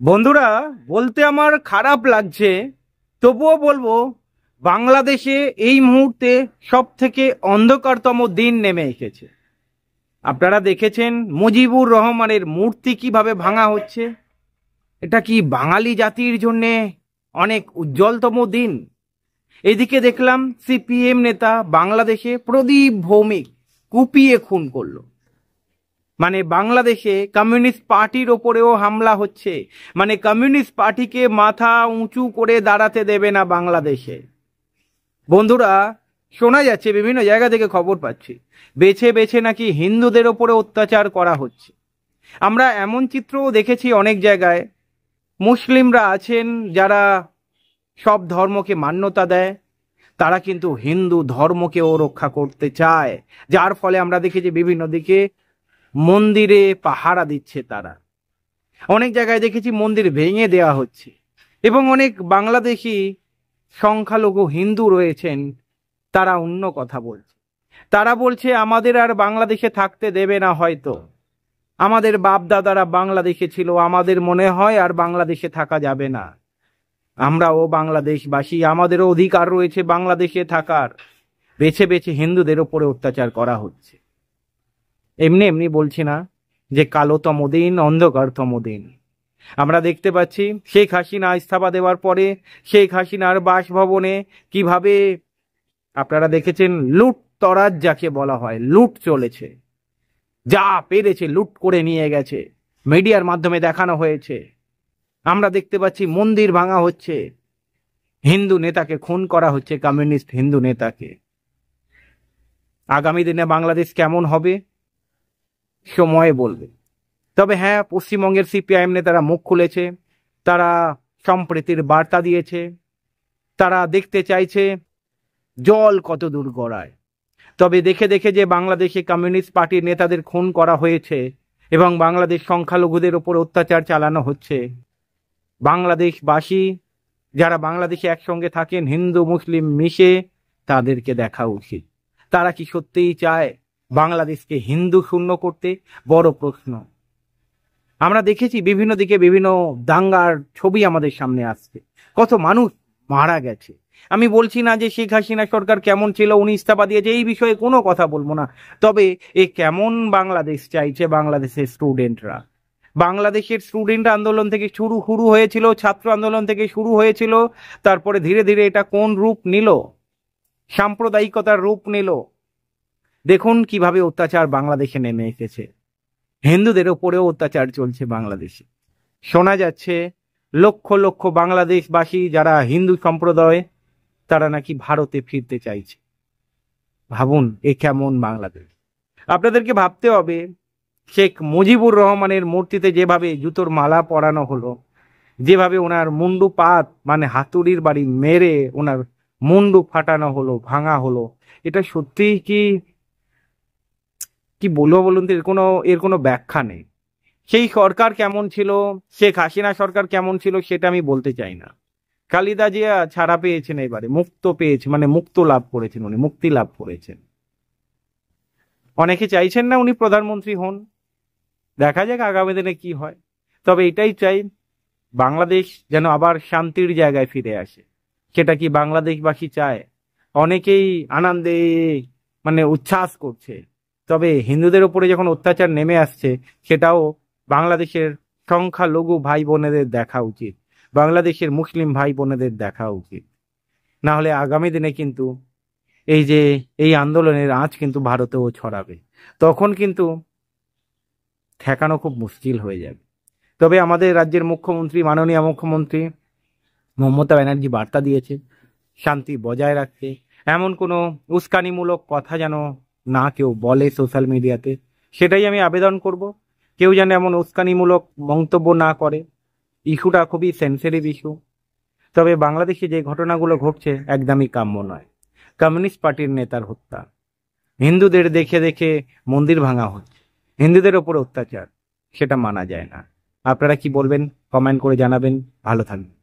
বন্ধুরা, বলতে আমার খারাপ লাগছে, তবুও বলবো বাংলাদেশে এই মুহূর্তে সব থেকে অন্ধকারতম দিন নেমে এসেছে। আপনারা দেখেছেন মুজিবুর রহমানের মূর্তি কিভাবে ভাঙা হচ্ছে। এটা কি বাঙালি জাতির জন্যে অনেক উজ্জ্বলতম দিন? এদিকে দেখলাম সিপিএম নেতা বাংলাদেশে প্রদীপ ভৌমিক কুপিয়ে খুন করলো। মানে বাংলাদেশে কমিউনিস্ট পার্টির ওপরেও হামলা হচ্ছে। মানে কমিউনিস্ট পার্টিকে মাথা উঁচু করে দাঁড়াতে দেবে না বাংলাদেশে। বন্ধুরা, শোনা যাচ্ছে, বিভিন্ন জায়গা থেকে খবর পাচ্ছি, বেছে বেছে নাকি হিন্দুদের ওপরে অত্যাচার করা হচ্ছে। আমরা এমন চিত্রও দেখেছি অনেক জায়গায়, মুসলিমরা আছেন যারা সব ধর্মকে মান্যতা দেয়, তারা কিন্তু হিন্দু ধর্মকেও রক্ষা করতে চায়। যার ফলে আমরা দেখেছি বিভিন্ন দিকে মন্দিরে পাহারা দিচ্ছে তারা। অনেক জায়গায় দেখেছি মন্দির ভেঙে দেওয়া হচ্ছে। এবং অনেক বাংলাদেশি সংখ্যালঘু হিন্দু রয়েছেন, তারা অন্য কথা বলছে। তারা বলছে আমাদের আর বাংলাদেশে থাকতে দেবে না, হয়তো আমাদের বাপ দাদারা বাংলাদেশে ছিল, আমাদের মনে হয় আর বাংলাদেশে থাকা যাবে না। আমরাও বাংলাদেশবাসী, আমাদেরও অধিকার রয়েছে বাংলাদেশে থাকার। বেছে বেছে হিন্দুদের ওপরে অত্যাচার করা হচ্ছে। এমনি এমনি বলছি না যে কালোতম দিন, অন্ধকারতম দিন। আমরা দেখতে পাচ্ছি শেখ হাসিনা ইস্তফা দেওয়ার পরে শেখ হাসিনার বাসভবনে কিভাবে আপনারা দেখেছেন লুট তরাজ যাকে বলা হয়, লুট চলেছে। যা পেরেছে লুট করে নিয়ে গেছে, মিডিয়ার মাধ্যমে দেখানো হয়েছে। আমরা দেখতে পাচ্ছি মন্দির ভাঙা হচ্ছে, হিন্দু নেতাকে খুন করা হচ্ছে, কমিউনিস্ট হিন্দু নেতাকে। আগামী দিনে বাংলাদেশ কেমন হবে সময় বলবে। তবে হ্যাঁ, পশ্চিমবঙ্গের সিপিআইএম নেতারা মুখ খুলেছে, তারা সম্প্রীতির বার্তা দিয়েছে, তারা দেখতে চাইছে জল কত দূর গড়ায়। তবে দেখে দেখে যে বাংলাদেশে কমিউনিস্ট পার্টির নেতাদের খুন করা হয়েছে এবং বাংলাদেশ সংখ্যালঘুদের ওপর অত্যাচার চালানো হচ্ছে, বাংলাদেশবাসী যারা বাংলাদেশে একসঙ্গে থাকেন হিন্দু মুসলিম মিশে, তাদেরকে দেখা উচিত। তারা কি সত্যিই চায় বাংলাদেশকে হিন্দু শূন্য করতে? বড় প্রশ্ন। আমরা দেখেছি বিভিন্ন দিকে বিভিন্ন দাঙ্গার ছবি আমাদের সামনে আসছে, কত মানুষ মারা গেছে। আমি বলছি না যে শেখ হাসিনা সরকার কেমন ছিল, উনি ইস্তফা দিয়েছে, এই বিষয়ে কোনো কথা বলবো না। তবে এ কেমন বাংলাদেশ চাইছে বাংলাদেশের স্টুডেন্টরা? বাংলাদেশের স্টুডেন্ট আন্দোলন থেকে শুরু হয়েছিল, ছাত্র আন্দোলন থেকে শুরু হয়েছিল, তারপরে ধীরে ধীরে এটা কোন রূপ নিল? সাম্প্রদায়িকতার রূপ নিল। দেখুন কিভাবে অত্যাচার বাংলাদেশে নেমে এসেছে। হিন্দুদের ওপরেও অত্যাচার চলছে বাংলাদেশে। শোনা যাচ্ছে লক্ষ লক্ষ বাংলাদেশবাসী যারা হিন্দু সম্প্রদায়, তারা নাকি ভারতে ফিরতে চাইছে। ভাবুন এ কেমন বাংলাদেশ। আপনাদেরকে ভাবতে হবে, শেখ মুজিবুর রহমানের মূর্তিতে যেভাবে জুতোর মালা পরানো হলো, যেভাবে ওনার মুন্ডু পাত মানে হাতুড়ির বাড়ি মেরে ওনার মুন্ডু ফাটানো হলো, ভাঙা হলো, এটা সত্যিই কি কি বলবো বলুন তো? এর কোনো ব্যাখ্যা নেই। সেই সরকার কেমন ছিল, শেখ হাসিনা সরকার কেমন ছিল, সেটা আমি বলতে চাই না। খালেদা জিয়া ছাড়া পেয়েছেন, এবারে মুক্ত পেয়েছে, মানে মুক্ত লাভ করেছেন, উনি মুক্তি লাভ করেছেন। অনেকে চাইছেন না উনি প্রধানমন্ত্রী হন। দেখা যাক আগামী দিনে কি হয়। তবে এটাই চাই, বাংলাদেশ যেন আবার শান্তির জায়গায় ফিরে আসে। সেটা কি বাংলাদেশবাসী চায়? অনেকেই আনন্দে মানে উচ্ছ্বাস করছে। তবে হিন্দুদের উপরে যখন অত্যাচার নেমে আসছে, সেটাও বাংলাদেশের সংখ্যালঘু ভাই বোনেদের দেখা উচিত, বাংলাদেশের মুসলিম ভাই বোনেদের দেখা উচিত। না হলে আগামী দিনে কিন্তু এই আন্দোলনের আঁচ কিন্তু ভারতেও ছড়াবে। তখন কিন্তু ঠেকানো খুব মুশকিল হয়ে যাবে। তবে আমাদের রাজ্যের মুখ্যমন্ত্রী, মাননীয় মুখ্যমন্ত্রী মমতা ব্যানার্জি বার্তা দিয়েছে শান্তি বজায় রাখতে। এমন কোনো উস্কানিমূলক কথা যেন না কেউ বলে সোশ্যাল মিডিয়াতে, সেটাই আমি আবেদন করব। কেউ যেন এমন উস্কানিমূলক মন্তব্য না করে। ইস্যুটা খুবই সেন্সিটিভ ইস্যু। তবে বাংলাদেশে যে ঘটনাগুলো ঘটছে একদমই কাম্য নয়। কমিউনিস্ট পার্টির নেতার হত্যা, হিন্দুদের দেখে দেখে মন্দির ভাঙা হচ্ছে, হিন্দুদের ওপর অত্যাচার, সেটা মানা যায় না। আপনারা কি বলবেন কমেন্ট করে জানাবেন। ভালো থাকবেন।